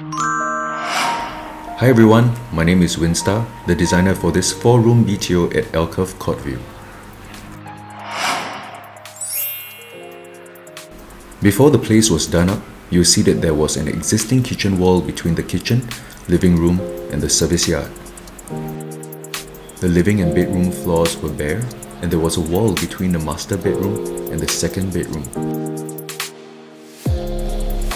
Hi everyone, my name is Winstar, the designer for this 4-room BTO at Alcove Courtview. Before the place was done up, you'll see that there was an existing kitchen wall between the kitchen, living room and the service yard. The living and bedroom floors were bare, and there was a wall between the master bedroom and the second bedroom.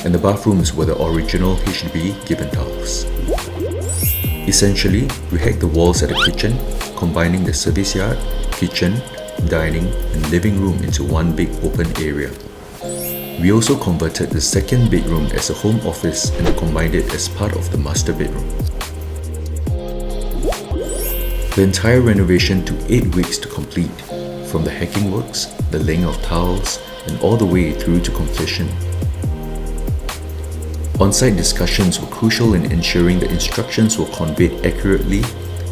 And the bathrooms were the original HDB given tiles. Essentially, we hacked the walls at the kitchen, combining the service yard, kitchen, dining and living room into one big open area. We also converted the second bedroom as a home office and combined it as part of the master bedroom. The entire renovation took 8 weeks to complete, from the hacking works, the laying of tiles, and all the way through to completion. On-site discussions were crucial in ensuring the instructions were conveyed accurately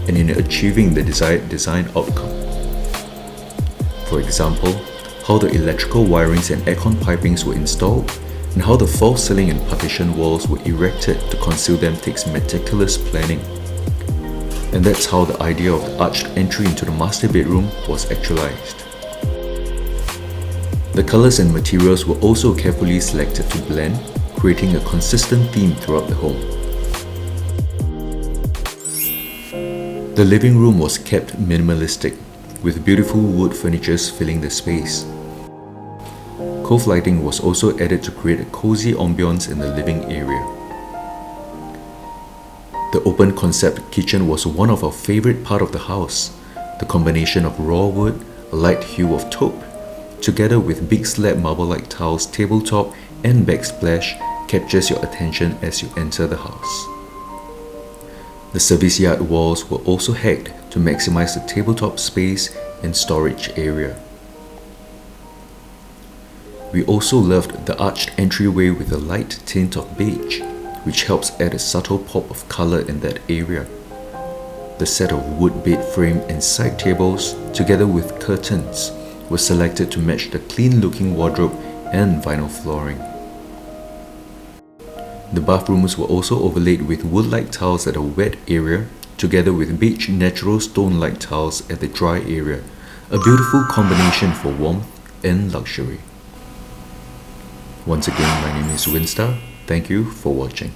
and in achieving the desired design outcome. For example, how the electrical wirings and aircon pipings were installed, and how the false ceiling and partition walls were erected to conceal them takes meticulous planning. And that's how the idea of the arched entry into the master bedroom was actualized. The colors and materials were also carefully selected to blend, creating a consistent theme throughout the home. The living room was kept minimalistic, with beautiful wood furnitures filling the space. Cove lighting was also added to create a cozy ambience in the living area. The open concept kitchen was one of our favorite part of the house. The combination of raw wood, a light hue of taupe, together with big slab marble-like tiles tabletop and backsplash captures your attention as you enter the house. The service yard walls were also hacked to maximize the tabletop space and storage area. We also loved the arched entryway with a light tint of beige, which helps add a subtle pop of color in that area. The set of wood bed frame and side tables, together with curtains, were selected to match the clean-looking wardrobe and vinyl flooring. The bathrooms were also overlaid with wood-like tiles at the wet area, together with beige natural stone-like tiles at the dry area, a beautiful combination for warmth and luxury. Once again, my name is Winstar. Thank you for watching.